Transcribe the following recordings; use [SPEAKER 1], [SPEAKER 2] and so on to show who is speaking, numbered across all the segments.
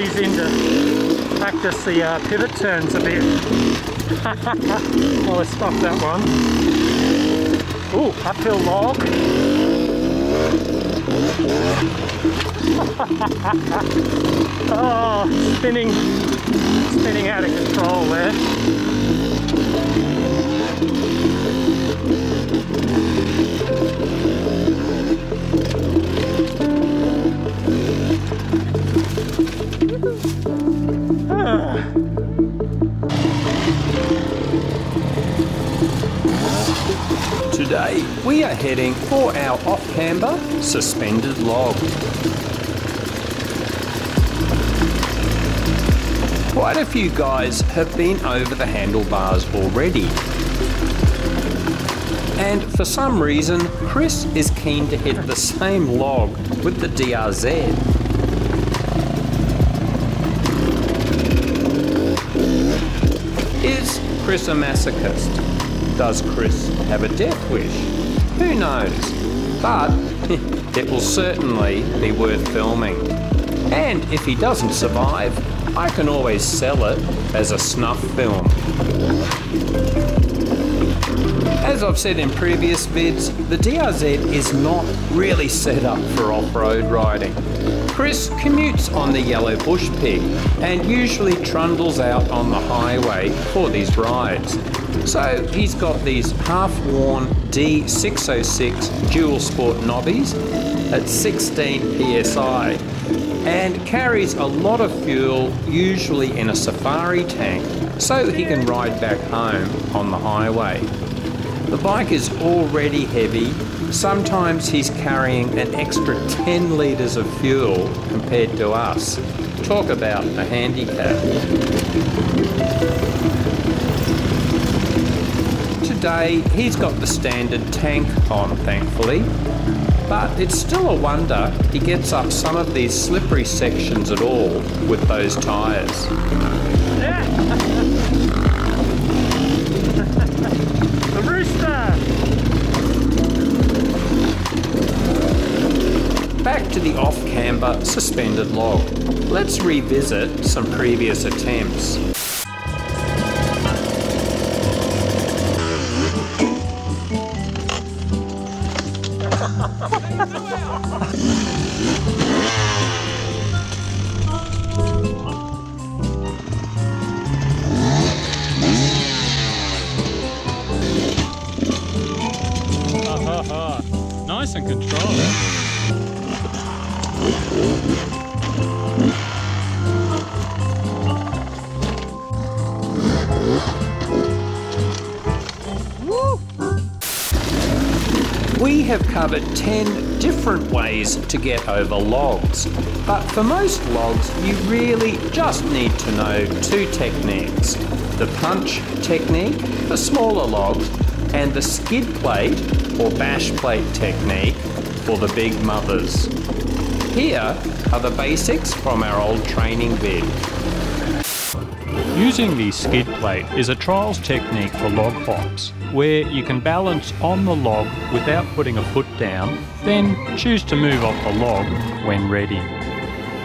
[SPEAKER 1] these in to practice the pivot turns a bit. Well, let's stop that one. Ooh, uphill log. Oh, spinning out of control there.
[SPEAKER 2] Today we are heading for our off-camber suspended log. Quite a few guys have been over the handlebars already. And for some reason, Chris is keen to hit the same log with the DRZ. Is Chris a masochist? Does Chris have a death wish? Who knows? But it will certainly be worth filming. And if he doesn't survive, I can always sell it as a snuff film. As I've said in previous vids, the DRZ is not really set up for off-road riding. Chris commutes on the yellow bushpig and usually trundles out on the highway for these rides. So he's got these half-worn D606 dual sport knobbies at 16 psi and carries a lot of fuel, usually in a safari tank, so he can ride back home on the highway. The bike is already heavy. Sometimes he's carrying an extra 10 litres of fuel compared to us. Talk about a handicap. Today he's got the standard tank on, thankfully, but it's still a wonder he gets up some of these slippery sections at all with those tyres.
[SPEAKER 1] The rooster!
[SPEAKER 2] Back to the off-camber suspended log. Let's revisit some previous attempts.
[SPEAKER 1] Nice and controlled.
[SPEAKER 2] We have covered 10 different ways to get over logs, but for most logs you really just need to know two techniques: the punch technique for smaller logs and the skid plate or bash plate technique for the big mothers. Here are the basics from our old training vid.
[SPEAKER 1] Using the skid plate is a trials technique for log hops, where you can balance on the log without putting a foot down, then choose to move off the log when ready.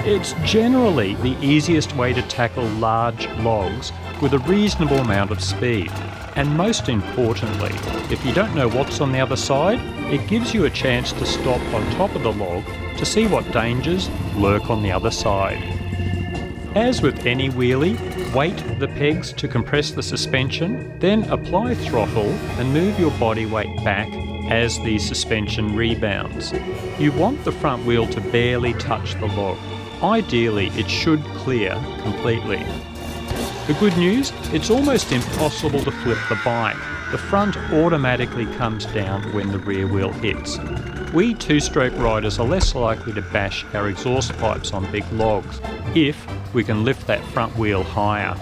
[SPEAKER 1] It's generally the easiest way to tackle large logs with a reasonable amount of speed. And most importantly, if you don't know what's on the other side, it gives you a chance to stop on top of the log to see what dangers lurk on the other side. As with any wheelie, weight the pegs to compress the suspension, then apply throttle and move your body weight back as the suspension rebounds. You want the front wheel to barely touch the log. Ideally, it should clear completely. The good news, it's almost impossible to flip the bike. The front automatically comes down when the rear wheel hits. We two-stroke riders are less likely to bash our exhaust pipes on big logs if we can lift that front wheel higher.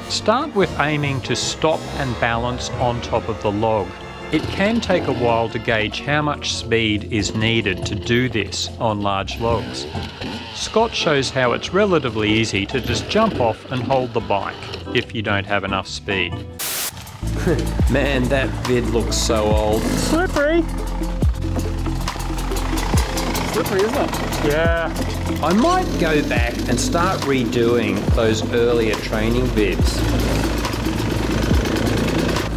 [SPEAKER 1] Start with aiming to stop and balance on top of the log. It can take a while to gauge how much speed is needed to do this on large logs. Scott shows how it's relatively easy to just jump off and hold the bike if you don't have enough speed.
[SPEAKER 2] Man, that vid looks so old.
[SPEAKER 1] Slippery! Slippery, isn't it? Yeah.
[SPEAKER 2] I might go back and start redoing those earlier training vids.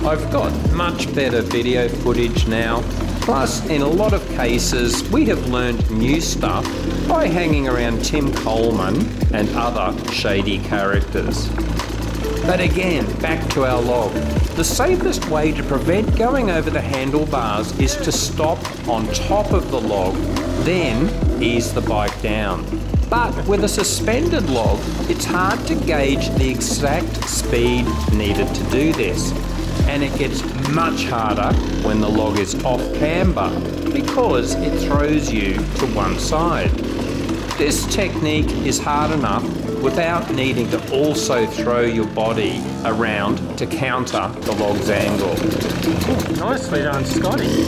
[SPEAKER 2] I've got much better video footage now, plus in a lot of cases we have learned new stuff by hanging around Tim Coleman and other shady characters. But again, back to our log. The safest way to prevent going over the handlebars is to stop on top of the log, then ease the bike down. But with a suspended log, it's hard to gauge the exact speed needed to do this. And it gets much harder when the log is off camber because it throws you to one side. This technique is hard enough without needing to also throw your body around to counter the log's angle.
[SPEAKER 1] Nicely done, Scotty.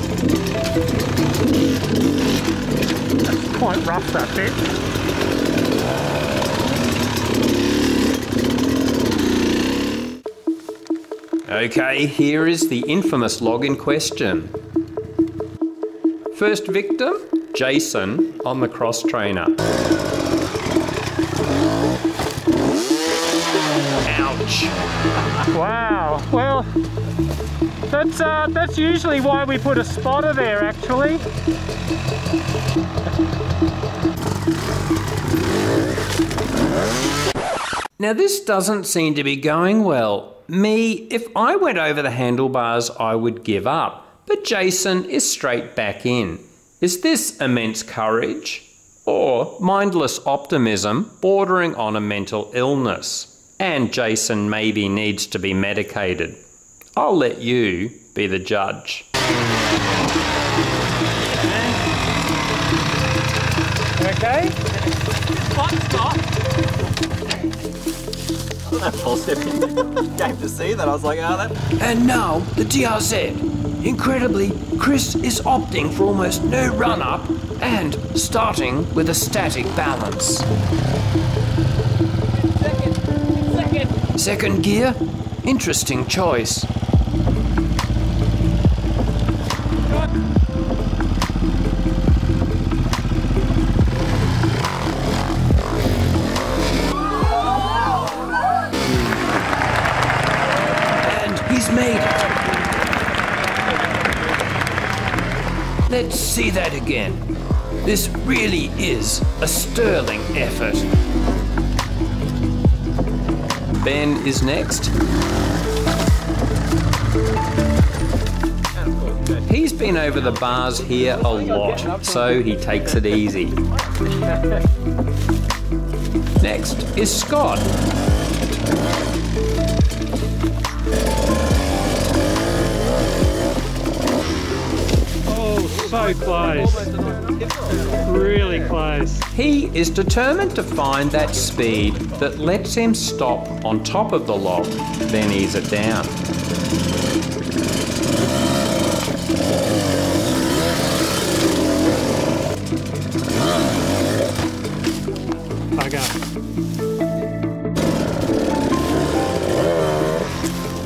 [SPEAKER 1] That's quite rough, that bit.
[SPEAKER 2] Okay, here is the infamous log in question. First victim, Jason on the cross trainer. Ouch.
[SPEAKER 1] Wow, well, that's usually why we put a spotter there, actually.
[SPEAKER 2] Now this doesn't seem to be going well. Me, if I went over the handlebars, I would give up, but Jason is straight back in. Is this immense courage or mindless optimism bordering on a mental illness? And Jason maybe needs to be medicated. I'll let you be the judge.
[SPEAKER 1] Okay?
[SPEAKER 3] Stop. That full step game to see that. I was like, oh, that.
[SPEAKER 2] And now the DRZ. Incredibly, Chris is opting for almost no run-up and starting with a static balance. Second gear? Interesting choice. Made it. Let's see that again. This really is a sterling effort. Ben is next. He's been over the bars here a lot, so he takes it easy. Next is Scott.
[SPEAKER 1] So close. Really close.
[SPEAKER 2] He is determined to find that speed that lets him stop on top of the log, then ease it down.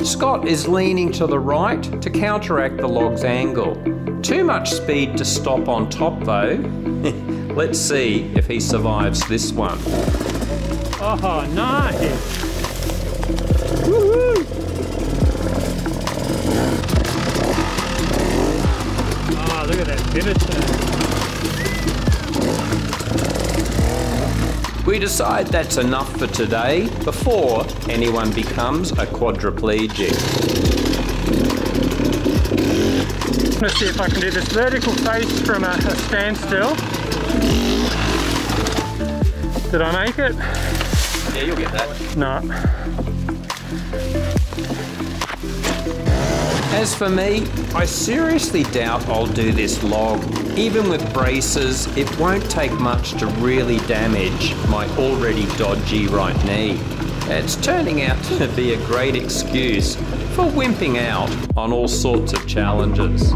[SPEAKER 2] Scott is leaning to the right to counteract the log's angle. Too much speed to stop on top though. Let's see if he survives this one.
[SPEAKER 1] Oh, nice! Woohoo! Oh, look at that pivot turn.
[SPEAKER 2] We decide that's enough for today before anyone becomes a quadriplegic.
[SPEAKER 1] I'm going to see if I can do this vertical face from a standstill. Did I make it?
[SPEAKER 3] Yeah, you'll get that.
[SPEAKER 1] No.
[SPEAKER 2] As for me, I seriously doubt I'll do this log. Even with braces, it won't take much to really damage my already dodgy right knee. It's turning out to be a great excuse for wimping out on all sorts of challenges.